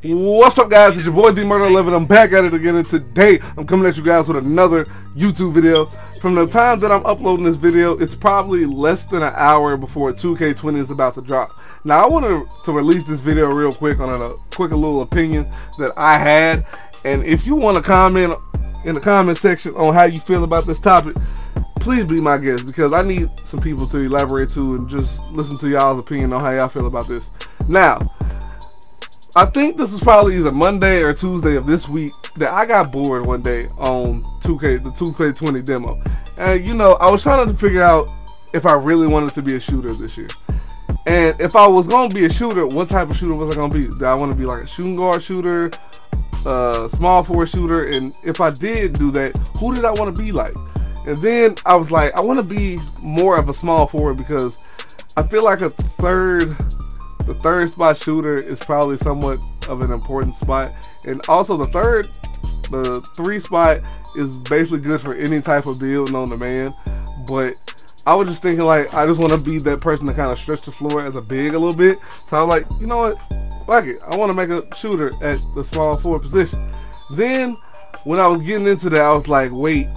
What's up, guys? It's your boy D-Murder11. I'm back at it again, and today I'm coming at you guys with another YouTube video. From the time that I'm uploading this video, it's probably less than an hour before 2K20 is about to drop. Now, I wanted to release this video real quick on a little opinion that I had, and if you want to comment in the comment section on how you feel about this topic, please be my guest, because I need some people to elaborate to and just listen to y'all's opinion on how y'all feel about this. Now, I think this is probably either Monday or Tuesday of this week that I got bored one day on the 2K20 demo. And you know, I was trying to figure out if I really wanted to be a shooter this year. And if I was going to be a shooter, what type of shooter was I going to be? Did I want to be like a shooting guard shooter, small forward shooter? And if I did do that, who did I want to be like? And then I was like, I want to be more of a small forward, because I feel like the third spot shooter is probably somewhat of an important spot, and also the 3 spot is basically good for any type of build known to man. But I was just thinking, like, I just want to be that person to kind of stretch the floor as a big a little bit. So I was like, you know what, fuck it, I want to make a shooter at the small forward position. Then when I was getting into that, I was like, wait.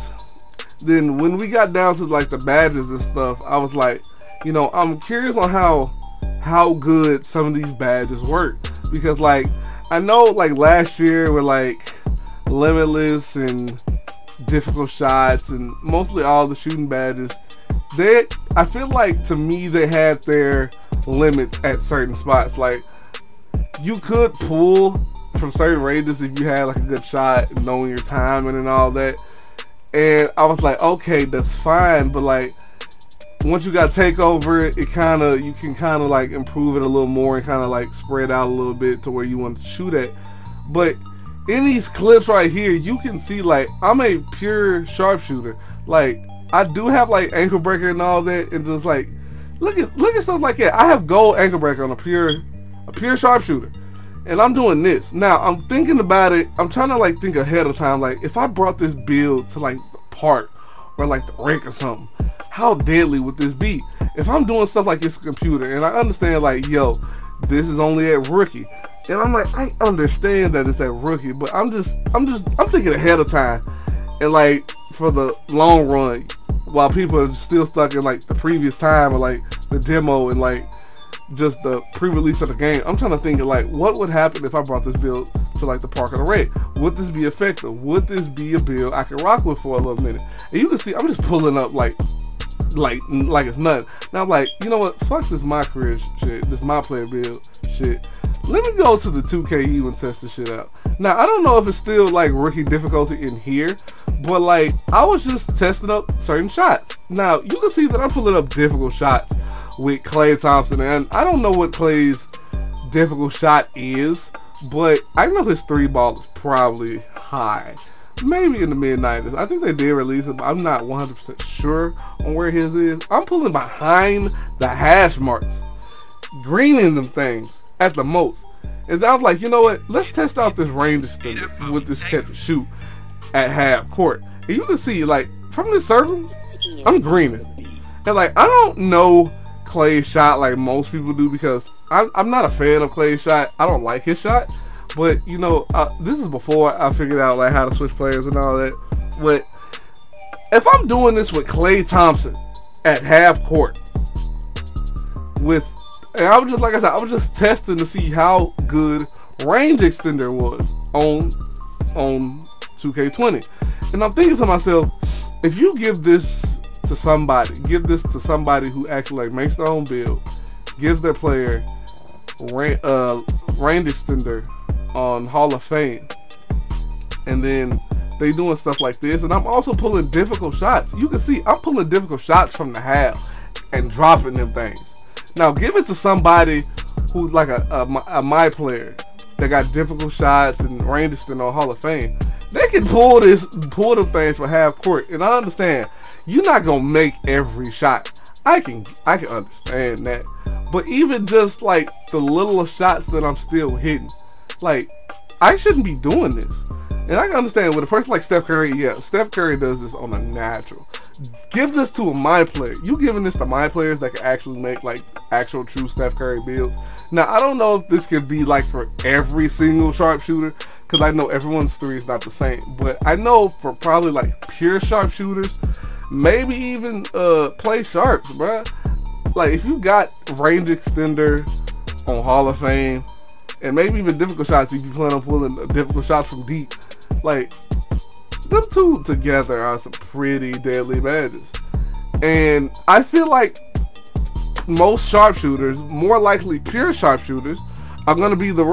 Then when we got down to like the badges and stuff, I was like, you know, I'm curious on how good some of these badges work, because like I know like last year with like limitless and difficult shots and mostly all the shooting badges, I feel like to me they had their limits at certain spots. Like you could pull from certain ranges if you had like a good shot and knowing your timing and all that, and I was like, okay, that's fine, but like once you got takeover, you can kind of like improve it a little more and kind of like spread out a little bit to where you want to shoot at. But in these clips right here, you can see like I'm a pure sharpshooter. Like I do have like ankle breaker and all that, and just like look at stuff like that. I have gold ankle breaker on a pure sharpshooter, and I'm doing this. Now I'm thinking about it. I'm trying to like think ahead of time. Like if I brought this build to like the park or like the rink or something, how deadly would this be? If I'm doing stuff like this computer, and I understand like, yo, this is only at rookie, and I'm like, I understand that it's at rookie, but I'm thinking ahead of time, and like for the long run, while people are still stuck in like the previous time or like the demo and like just the pre-release of the game, I'm trying to think of like what would happen if I brought this build to like the park or the rec. Would this be effective? Would this be a build I could rock with for a little minute? And you can see I'm just pulling up like it's nothing. Now I'm like, you know what, fuck this my career shit, this my player build shit. Let me go to the 2KE and test this shit out. Now I don't know if it's still like rookie difficulty in here, but like I was just testing up certain shots. Now you can see that I'm pulling up difficult shots with Klay Thompson, and I don't know what Klay's difficult shot is, but I know his 3 ball is probably high. Maybe in the mid-90s. I think they did release it, but I'm not 100% sure on where his is. I'm pulling behind the hash marks, greening them things at the most. And I was like, you know what? Let's test out this range extender with this catch and shoot at half court. And you can see, like, from this circle, I'm greening. And like, I don't know Klay's shot like most people do, because I'm not a fan of Klay's shot. I don't like his shot. But you know, this is before I figured out like how to switch players and all that. But if I'm doing this with Klay Thompson at half court, and I was just, like I said, I was just testing to see how good range extender was on 2K20, and I'm thinking to myself, if you give this to somebody who actually like makes their own build, gives their player range extender on Hall of Fame, and then they doing stuff like this, and I'm also pulling difficult shots. You can see I'm pulling difficult shots from the half and dropping them things. Now give it to somebody who's like a my player that got difficult shots and range extender on Hall of Fame. They can pull them things for half court, and I understand you're not gonna make every shot. I can understand that, but even just like the little shots that I'm still hitting, like I shouldn't be doing this. And I can understand with a person like Steph Curry, yeah, Steph Curry does this on a natural. Give this to a my player. You giving this to my players that can actually make like actual true Steph Curry builds. Now I don't know if this could be like for every single sharpshooter, because I know everyone's three is not the same. But I know for probably like pure sharpshooters, maybe even play sharps, bruh. Like if you got range extender on Hall of Fame, and maybe even difficult shots if you plan on pulling difficult shots from deep, like them two together are some pretty deadly badges. And I feel like most sharpshooters, more likely pure sharpshooters, are gonna be the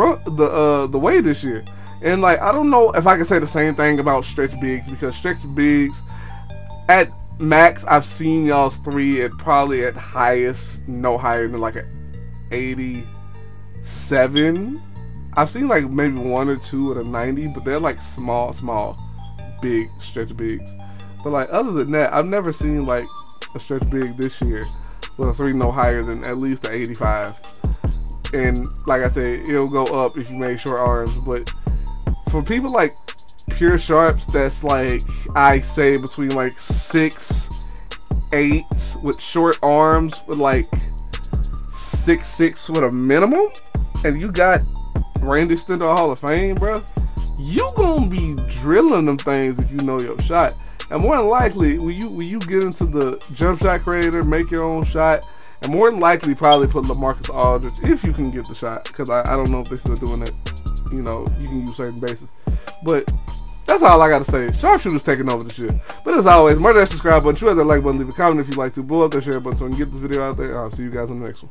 way this year. And like I don't know if I can say the same thing about stretch bigs, because stretch bigs at max I've seen y'all's three at probably at highest no higher than like an 87. I've seen like maybe one or two at a 90, but they're like small big stretch bigs. But like other than that, I've never seen like a stretch big this year with a three no higher than at least an 85. And like I said, it'll go up if you make short arms. But for people like pure sharps, that's like I say between like 6'8" with short arms with like 6'6" with a minimum, and you got range extender Hall of Fame, bro, you gonna be drilling them things if you know your shot. And more than likely, when you get into the jump shot creator, make your own shot, and more than likely probably put LaMarcus Aldridge if you can get the shot, because I don't know if they're still doing it. You know, you can use certain bases, but that's all I gotta say. Sharpshooters taking over this year. But as always, murder that subscribe button, shoot that like button, leave a comment if you like to, blow up that share button so we can get this video out there. I'll see you guys in the next one.